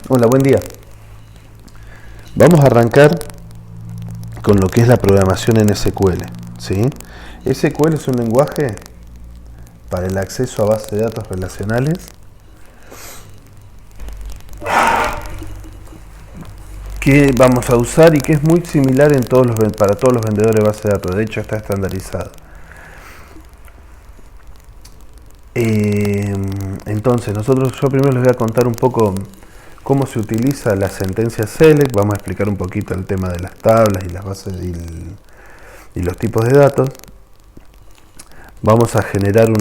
Hola, buen día. Vamos a arrancar con lo que es la programación en SQL, ¿sí? SQL es un lenguaje para el acceso a bases de datos relacionales que vamos a usar y que es muy similar para todos los vendedores de bases de datos. De hecho, está estandarizado. Entonces, yo primero les voy a contar un poco cómo se utiliza la sentencia select. Vamos a explicar un poquito el tema de las tablas y las bases y los tipos de datos. Vamos a generar les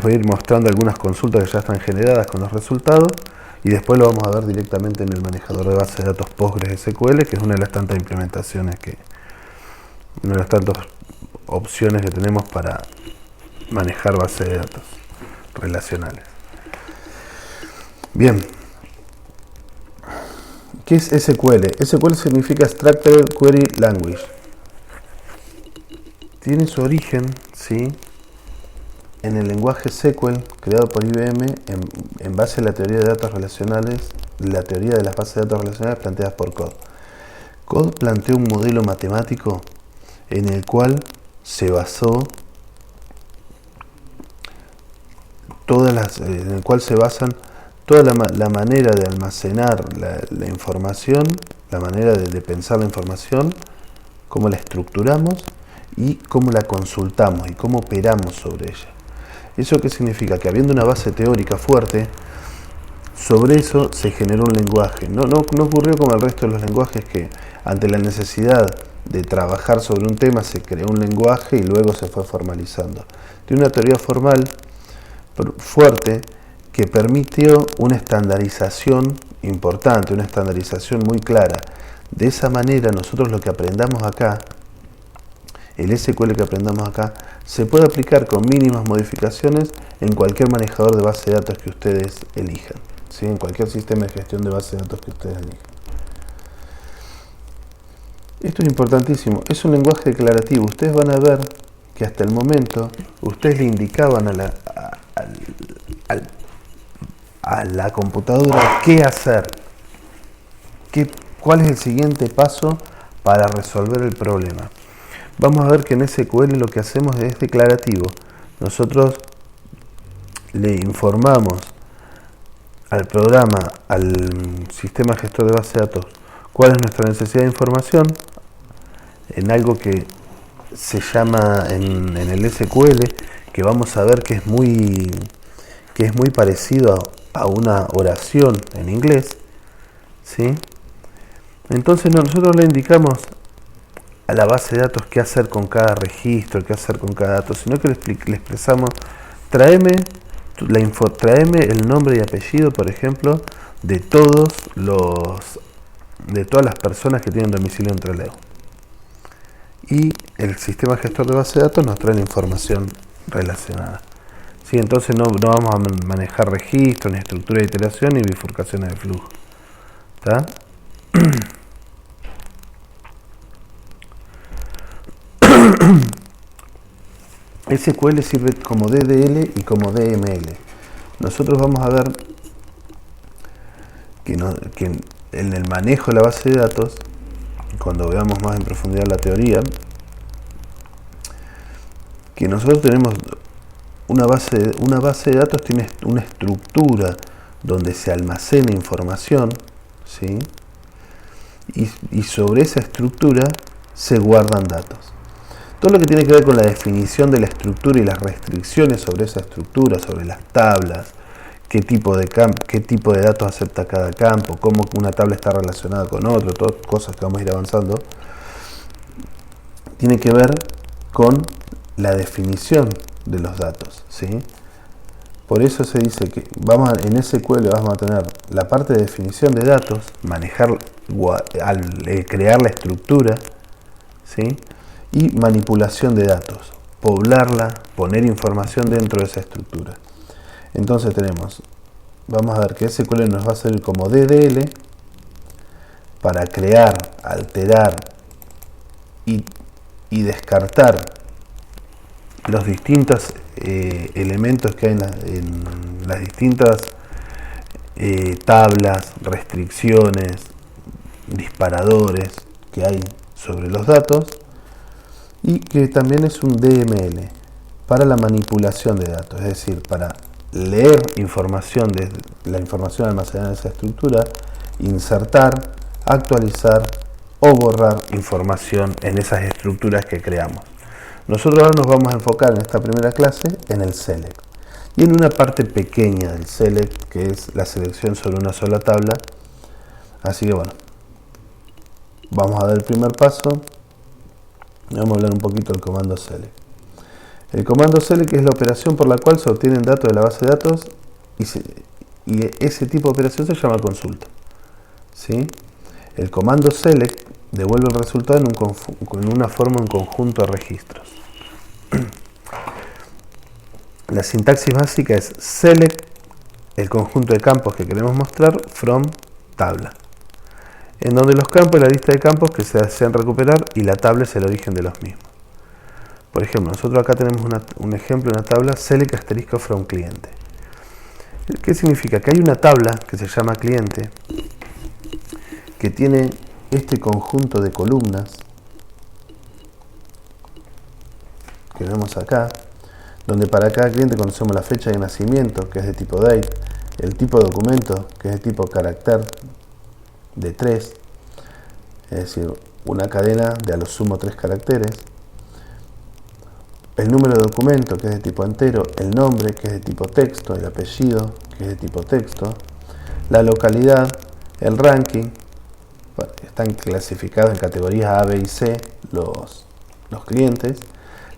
voy a ir mostrando algunas consultas que ya están generadas con los resultados y después lo vamos a ver directamente en el manejador de base de datos PostgreSQL, que es una de las tantas una de las tantas opciones que tenemos para manejar bases de datos relacionales. Bien, ¿qué es SQL? SQL significa Structured Query Language. Tiene su origen, ¿sí?, en el lenguaje SQL creado por IBM en base a la teoría de datos relacionales, la teoría de las bases de datos relacionales planteadas por Codd. Codd planteó un modelo matemático en el cual se basan toda la manera de almacenar la información, la manera de pensar la información, cómo la estructuramos y cómo la consultamos y cómo operamos sobre ella. ¿Eso qué significa? Que habiendo una base teórica fuerte, sobre eso se generó un lenguaje. No ocurrió como el resto de los lenguajes, que ante la necesidad de trabajar sobre un tema se creó un lenguaje y luego se fue formalizando. Tiene una teoría formal fuerte que permitió una estandarización importante, una estandarización muy clara. De esa manera nosotros lo que aprendamos acá, el SQL que aprendamos acá, se puede aplicar con mínimas modificaciones en cualquier manejador de base de datos que ustedes elijan, ¿sí?, en cualquier sistema de gestión de base de datos que ustedes elijan. Esto es importantísimo, es un lenguaje declarativo. Ustedes van a ver que hasta el momento ustedes le indicaban a la computadora qué hacer, cuál es el siguiente paso para resolver el problema. Vamos a ver que en SQL lo que hacemos es declarativo. Nosotros le informamos al programa, al sistema gestor de base de datos, cuál es nuestra necesidad de información en algo que se llama en el SQL, que vamos a ver que es muy parecido a una oración en inglés, ¿sí? Entonces nosotros le indicamos a la base de datos qué hacer con cada registro, qué hacer con cada dato, sino que le expresamos: tráeme el nombre y apellido, por ejemplo, de todas las personas que tienen domicilio en Trelew. Y el sistema gestor de base de datos nos trae la información relacionada. ¿Sí? Entonces no vamos a manejar registros, ni estructura de iteración, ni bifurcaciones de flujo. ¿Está? SQL sirve como DDL y como DML. Nosotros vamos a ver que en el manejo de la base de datos, cuando veamos más en profundidad la teoría, que nosotros tenemos una base de datos, tiene una estructura donde se almacena información, ¿sí?, y sobre esa estructura se guardan datos. Todo lo que tiene que ver con la definición de la estructura y las restricciones sobre esa estructura, sobre las tablas, qué tipo de datos acepta cada campo, cómo una tabla está relacionada con otro, todas cosas que vamos a ir avanzando, tiene que ver con la definición de los datos, ¿sí? Por eso se dice que en SQL vamos a tener la parte de definición de datos, crear la estructura, ¿sí?, y manipulación de datos, poblarla, poner información dentro de esa estructura. Entonces vamos a ver que SQL nos va a servir como DDL para crear, alterar y descartar los distintos elementos que hay en las distintas tablas, restricciones, disparadores que hay sobre los datos, y que también es un DML para la manipulación de datos, es decir, para leer información de la información almacenada en esa estructura, insertar, actualizar o borrar información en esas estructuras que creamos. Nosotros ahora nos vamos a enfocar en esta primera clase en el select y en una parte pequeña del select, que es la selección sobre una sola tabla. Así que bueno, vamos a dar el primer paso. Vamos a hablar un poquito del comando select. El comando select es la operación por la cual se obtienen datos de la base de datos y ese tipo de operación se llama consulta, ¿sí? El comando select devuelve el resultado en una forma en conjunto de registros. La sintaxis básica es select, el conjunto de campos que queremos mostrar, from tabla, en donde los campos es la lista de campos que se desean recuperar y la tabla es el origen de los mismos. Por ejemplo, nosotros acá tenemos un ejemplo de una tabla select asterisco from cliente. ¿Qué significa? Que hay una tabla que se llama cliente que tiene este conjunto de columnas que vemos acá, donde para cada cliente conocemos la fecha de nacimiento, que es de tipo date, el tipo de documento, que es de tipo carácter de 3, es decir, una cadena de a lo sumo 3 caracteres, el número de documento, que es de tipo entero, el nombre, que es de tipo texto, el apellido, que es de tipo texto, la localidad, el ranking. Bueno, están clasificados en categorías A, B y C los clientes,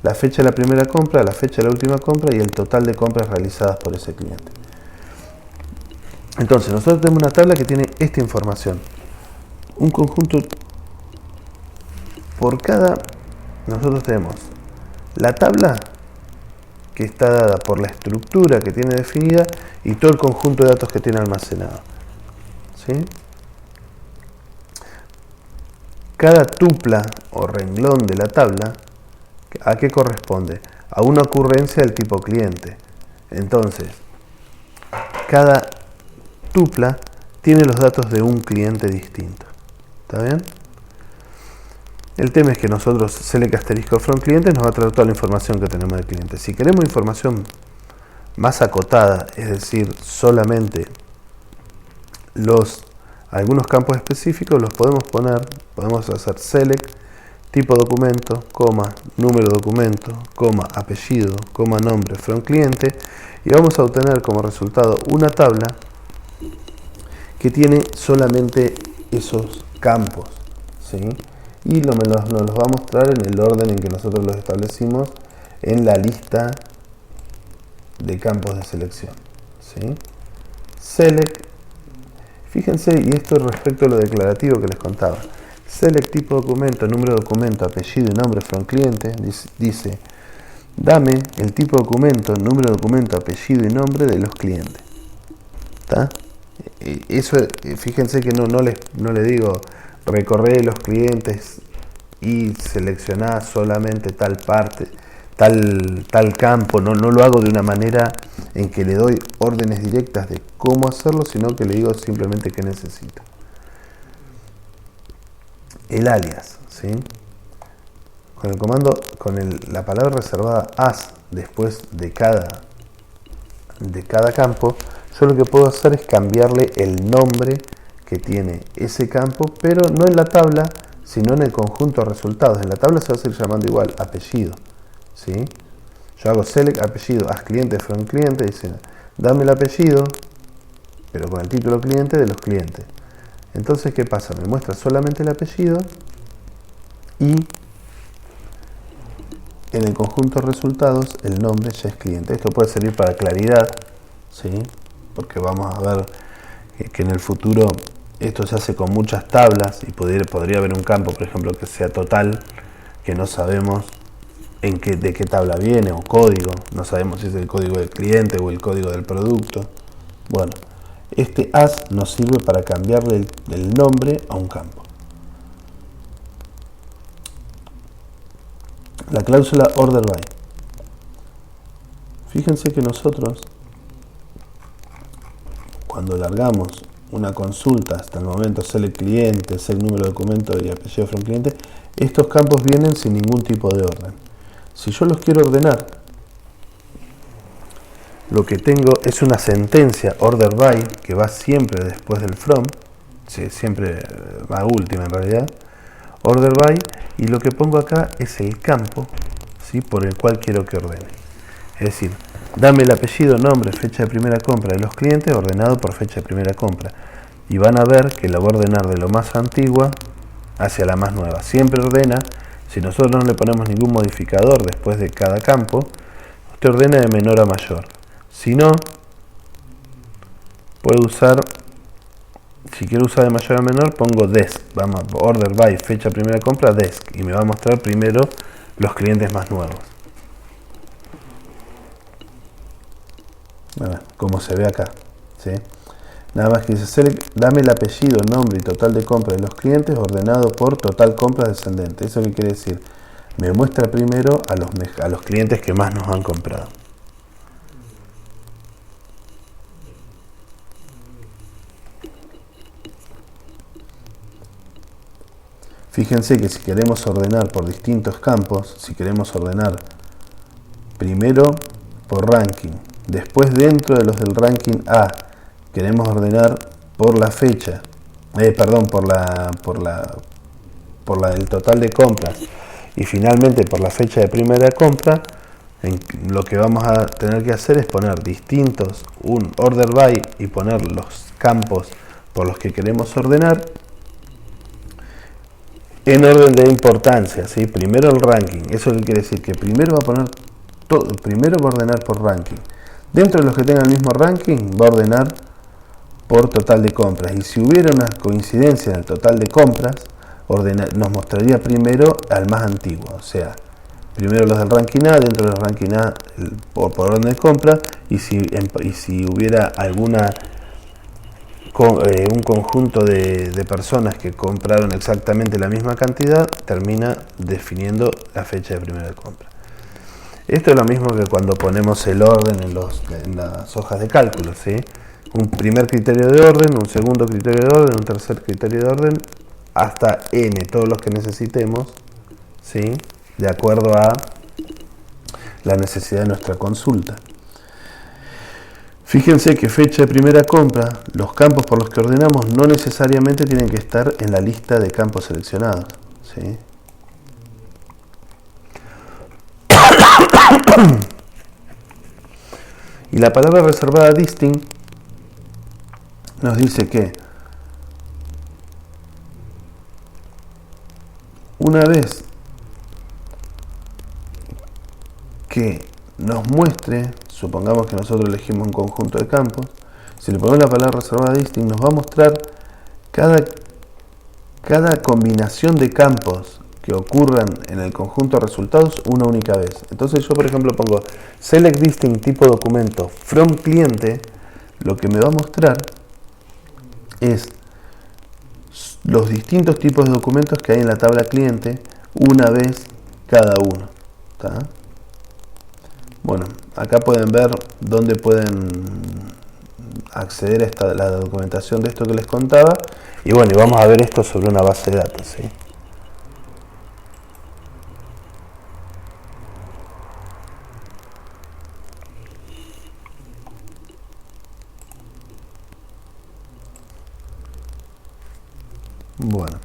la fecha de la primera compra, la fecha de la última compra y el total de compras realizadas por ese cliente. Entonces, nosotros tenemos una tabla que tiene esta información, un conjunto por cada. Nosotros tenemos la tabla que está dada por la estructura que tiene definida y todo el conjunto de datos que tiene almacenado, ¿sí? Cada tupla o renglón de la tabla, ¿a qué corresponde? A una ocurrencia del tipo cliente. Entonces, cada tupla tiene los datos de un cliente distinto. ¿Está bien? El tema es que nosotros, select asterisco from cliente, nos va a traer toda la información que tenemos del cliente. Si queremos información más acotada, es decir, solamente algunos campos específicos, los podemos hacer select, tipo documento, coma, número de documento, coma, apellido, coma, nombre, from cliente, y vamos a obtener como resultado una tabla que tiene solamente esos campos, ¿sí? Y nos los va a mostrar en el orden en que nosotros los establecimos en la lista de campos de selección, ¿sí? Select, fíjense, y esto respecto a lo declarativo que les contaba, select tipo documento, número de documento, apellido y nombre from cliente, dice, dame el tipo de documento, número de documento, apellido y nombre de los clientes. ¿Está? Eso, fíjense que no le digo recorrer los clientes y seleccionar solamente tal parte, tal campo, no lo hago de una manera en que le doy órdenes directas de cómo hacerlo, sino que le digo simplemente qué necesito. El alias, ¿sí? Con el comando, la palabra reservada as después de cada campo, yo lo que puedo hacer es cambiarle el nombre que tiene ese campo, pero no en la tabla, sino en el conjunto de resultados. En la tabla se va a seguir llamando igual apellido, ¿sí? Yo hago select apellido, as cliente from cliente, dice, dame el apellido, pero con el título cliente de los clientes. Entonces, ¿qué pasa? Me muestra solamente el apellido y en el conjunto de resultados el nombre ya es cliente. Esto puede servir para claridad, ¿sí? Porque vamos a ver que en el futuro esto se hace con muchas tablas y podría haber un campo, por ejemplo, que sea total, que no sabemos de qué tabla viene, o código, no sabemos si es el código del cliente o el código del producto. Bueno, este as nos sirve para cambiarle el nombre a un campo. La cláusula order by. Fíjense que nosotros, cuando largamos una consulta hasta el momento, select cliente, select número de documento y apellido from cliente, estos campos vienen sin ningún tipo de orden. Si yo los quiero ordenar, lo que tengo es una sentencia order by que va siempre después del from, sí, siempre va última en realidad, order by, y lo que pongo acá es el campo, ¿sí?, por el cual quiero que ordene. Es decir, dame el apellido, nombre, fecha de primera compra de los clientes ordenado por fecha de primera compra. Y van a ver que la va a ordenar de lo más antigua hacia la más nueva. Siempre ordena, si nosotros no le ponemos ningún modificador después de cada campo, usted ordena de menor a mayor. Si no, puede usar, si quiero usar de mayor a menor, pongo desk. Vamos, order by, fecha primera compra, desk. Y me va a mostrar primero los clientes más nuevos. Bueno, como se ve acá, ¿sí? Nada más que dice, select, dame el apellido, nombre y total de compra de los clientes ordenado por total compra descendente. ¿Eso qué quiere decir? Me muestra primero a los clientes que más nos han comprado. Fíjense que si queremos ordenar por distintos campos, si queremos ordenar primero por ranking, después dentro de los del ranking A, queremos ordenar por la fecha, por la del total de compras, y finalmente por la fecha de primera compra, lo que vamos a tener que hacer es poner distintos, un order by, y poner los campos por los que queremos ordenar en orden de importancia, ¿sí? Primero el ranking. Eso quiere decir que primero va a poner todo, primero va a ordenar por ranking. Dentro de los que tengan el mismo ranking, va a ordenar por total de compras. Y si hubiera una coincidencia en el total de compras, nos mostraría primero al más antiguo. O sea, primero los del ranking A, dentro de los ranking A por orden de compra. Y si hubiera un conjunto de personas que compraron exactamente la misma cantidad, termina definiendo la fecha de primera compra. Esto es lo mismo que cuando ponemos el orden en las hojas de cálculo, ¿sí? Un primer criterio de orden, un segundo criterio de orden, un tercer criterio de orden, hasta n, todos los que necesitemos, ¿sí?, de acuerdo a la necesidad de nuestra consulta. Fíjense que fecha de primera compra, los campos por los que ordenamos no necesariamente tienen que estar en la lista de campos seleccionados, ¿sí? Y la palabra reservada distinct nos dice que una vez que nos muestre, supongamos que nosotros elegimos un conjunto de campos, si le ponemos la palabra reservada distinct, nos va a mostrar cada combinación de campos que ocurran en el conjunto de resultados una única vez. Entonces yo, por ejemplo, pongo select distinct tipo documento from cliente, lo que me va a mostrar es los distintos tipos de documentos que hay en la tabla cliente una vez cada uno, ¿tá? Bueno, acá pueden ver dónde pueden acceder a la documentación de esto que les contaba. Y bueno, y vamos a ver esto sobre una base de datos, ¿sí? Bueno.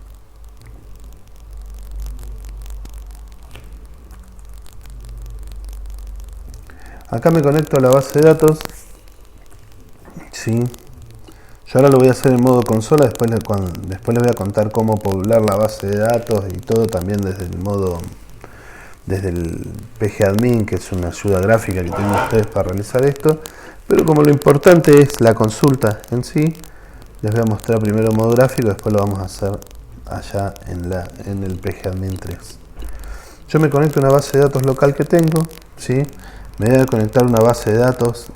Acá me conecto a la base de datos, ¿sí? Yo ahora lo voy a hacer en modo consola, después les voy a contar cómo poblar la base de datos y todo también desde el PGAdmin, que es una ayuda gráfica que tienen ustedes para realizar esto. Pero como lo importante es la consulta en sí, les voy a mostrar primero el modo gráfico, después lo vamos a hacer allá en el PGAdmin 3. Yo me conecto a una base de datos local que tengo, ¿sí? Me voy a conectar a una base de datos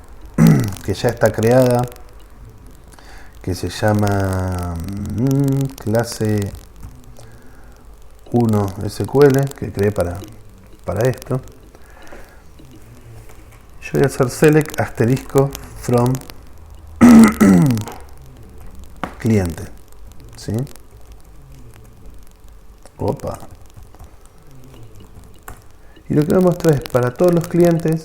que ya está creada, que se llama clase 1 SQL, que creé para esto. Yo voy a hacer select asterisco from cliente, ¿sí? Opa. Y lo que voy a mostrar es para todos los clientes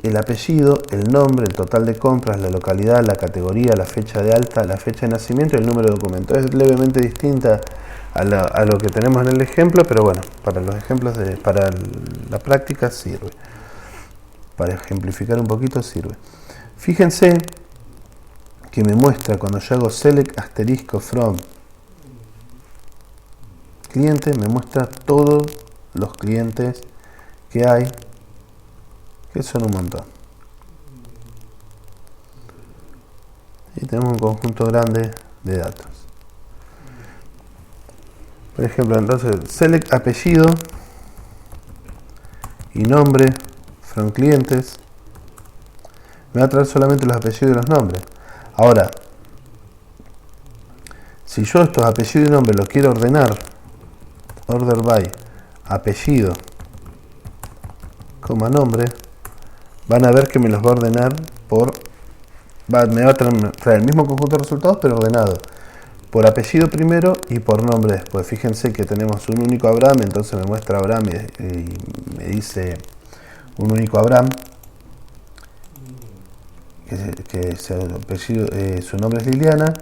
el apellido, el nombre, el total de compras, la localidad, la categoría, la fecha de alta, la fecha de nacimiento y el número de documento. Es levemente distinta a lo que tenemos en el ejemplo, pero bueno, para los ejemplos para la práctica sirve. Para ejemplificar un poquito sirve. Fíjense que me muestra cuando yo hago select asterisco from cliente, me muestra todos los clientes que hay, que son un montón. Y tenemos un conjunto grande de datos. Por ejemplo, entonces, select apellido y nombre from clientes. Me va a traer solamente los apellidos y los nombres. Ahora, si yo estos apellidos y nombres los quiero ordenar, order by apellido, nombre, van a ver que me los va a ordenar me va a traer el mismo conjunto de resultados, pero ordenado por apellido primero y por nombre después. Fíjense que tenemos un único Abraham, entonces me muestra Abraham y me dice un único Abraham, que su nombre es Liliana,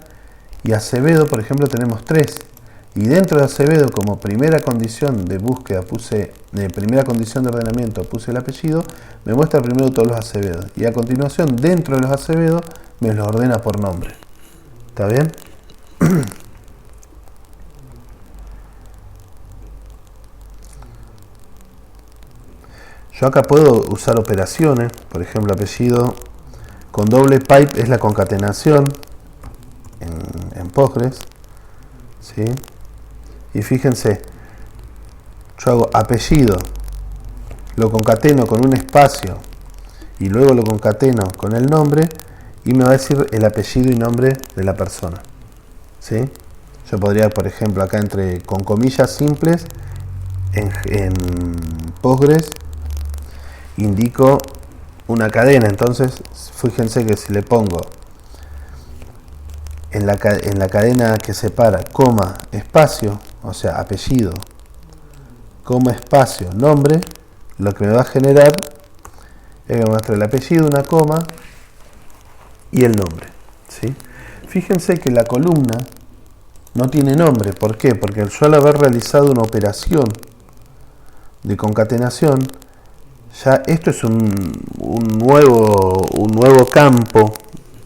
y Acevedo, por ejemplo, tenemos 3. Y dentro de Acevedo, como primera condición de búsqueda primera condición de ordenamiento puse el apellido, me muestra primero todos los Acevedos. Y a continuación, dentro de los Acevedos, me los ordena por nombre. ¿Está bien? Yo acá puedo usar operaciones, por ejemplo, apellido con doble pipe es la concatenación en Postgres, ¿sí? Y fíjense, yo hago apellido, lo concateno con un espacio y luego lo concateno con el nombre y me va a decir el apellido y nombre de la persona, ¿sí? Yo podría, por ejemplo, acá con comillas simples en Postgres indico una cadena. Entonces fíjense que si le pongo en la cadena que separa coma espacio, o sea apellido, coma espacio nombre, lo que me va a generar es que me muestra el apellido, una coma y el nombre, ¿sí? Fíjense que la columna no tiene nombre. ¿Por qué? Porque yo al haber realizado una operación de concatenación, ya esto es un nuevo campo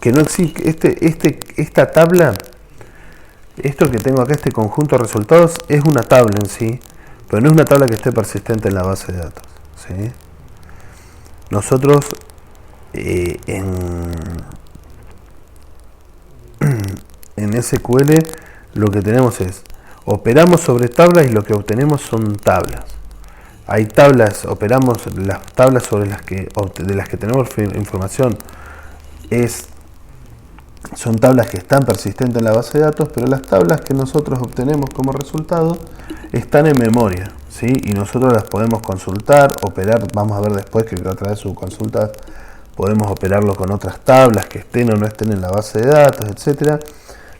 que no existe. Esta tabla, esto que tengo acá, este conjunto de resultados, es una tabla en sí, pero no es una tabla que esté persistente en la base de datos, ¿sí? Nosotros en SQL lo que tenemos es, operamos sobre tablas y lo que obtenemos son tablas. Hay tablas, operamos las tablas de las que tenemos información, son tablas que están persistentes en la base de datos, pero las tablas que nosotros obtenemos como resultado están en memoria, ¿sí? Y nosotros las podemos consultar, operar. Vamos a ver después que a través de sus consultas podemos operarlo con otras tablas que estén o no estén en la base de datos, etcétera.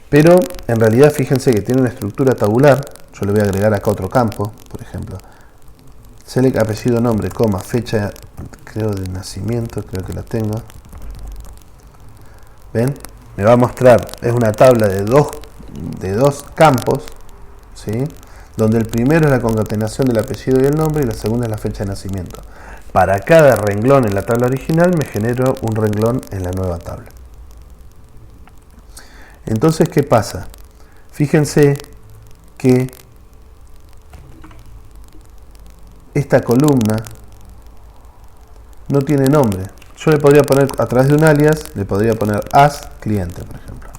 Pero en realidad fíjense que tiene una estructura tabular. Yo le voy a agregar acá otro campo, por ejemplo. Select apellido, nombre, coma, fecha, creo de nacimiento, creo que la tengo. ¿Ven? Me va a mostrar, es una tabla de dos campos, ¿sí? Donde el primero es la concatenación del apellido y el nombre y la segunda es la fecha de nacimiento. Para cada renglón en la tabla original me genero un renglón en la nueva tabla. Entonces, ¿qué pasa? Fíjense que esta columna no tiene nombre. Yo le podría poner, a través de un alias, le podría poner as cliente, por ejemplo.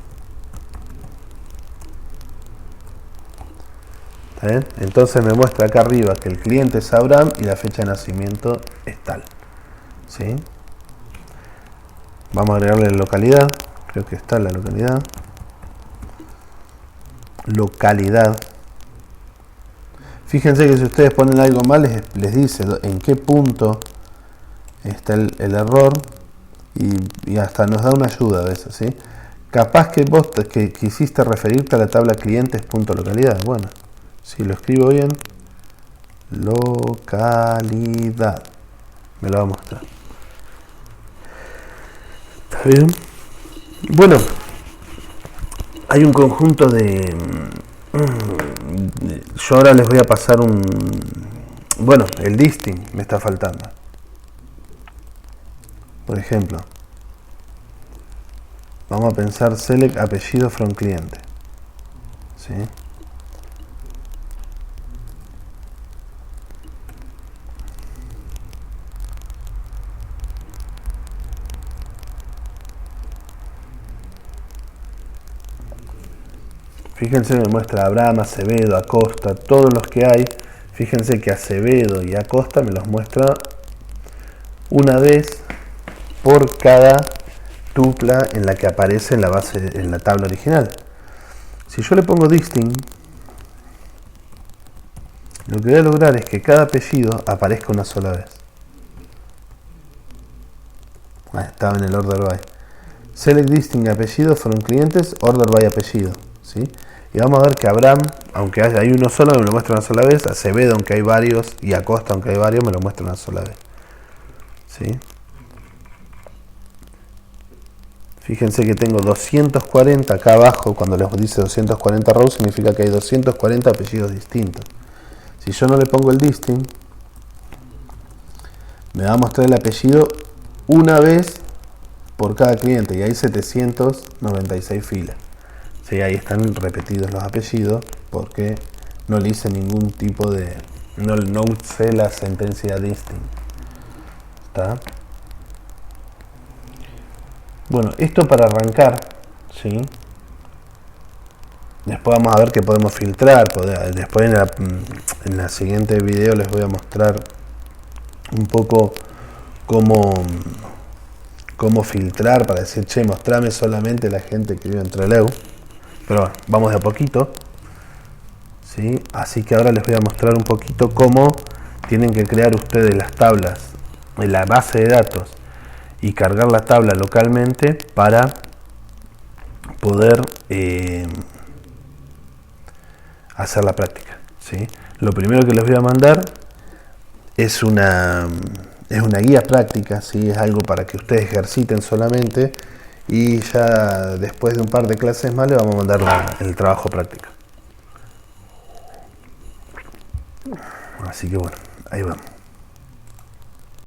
¿Está bien? Entonces me muestra acá arriba que el cliente es Abraham y la fecha de nacimiento es tal, ¿sí? Vamos a agregarle la localidad. Creo que está la localidad. Localidad. Fíjense que si ustedes ponen algo mal, les dice en qué punto está el error y hasta nos da una ayuda a veces, ¿sí? Capaz que vos que quisiste referirte a la tabla clientes.localidad. Bueno, si lo escribo bien, localidad, me lo va a mostrar. ¿Está bien? Bueno, hay un conjunto de... Yo ahora les voy a pasar bueno, el listing me está faltando. Por ejemplo, vamos a pensar select apellido from cliente. ¿Sí? Fíjense, me muestra Abraham, Acevedo, Acosta, todos los que hay. Fíjense que Acevedo y Acosta me los muestra una vez por cada tupla en la que aparece en la base, en la tabla original. Si yo le pongo distinct, lo que voy a lograr es que cada apellido aparezca una sola vez. Estaba en el order by. Select distinct apellido from clientes, order by apellido, ¿sí? Y vamos a ver que Abraham, aunque hay uno solo, me lo muestra una sola vez. Acevedo, aunque hay varios, y Acosta, aunque hay varios, me lo muestra una sola vez, ¿sí? Fíjense que tengo 240 acá abajo. Cuando les dice 240 rows, significa que hay 240 apellidos distintos. Si yo no le pongo el distinct, me va a mostrar el apellido una vez por cada cliente, y hay 796 filas. Sí, ahí están repetidos los apellidos porque no le hice ningún tipo de... No usé la sentencia distinct. ¿Está? Bueno, esto para arrancar, ¿sí? Después vamos a ver que podemos filtrar. Después en la siguiente video les voy a mostrar un poco cómo filtrar para decir, che, mostrame solamente la gente que vive en Trelew. Pero bueno, vamos de a poquito, ¿sí? Así que ahora les voy a mostrar un poquito cómo tienen que crear ustedes las tablas en la base de datos y cargar la tabla localmente para poder hacer la práctica, ¿sí? Lo primero que les voy a mandar es una guía práctica, ¿sí? Es algo para que ustedes ejerciten solamente, y ya después de un par de clases más les vamos a mandar el trabajo práctico. Así que bueno, ahí vamos.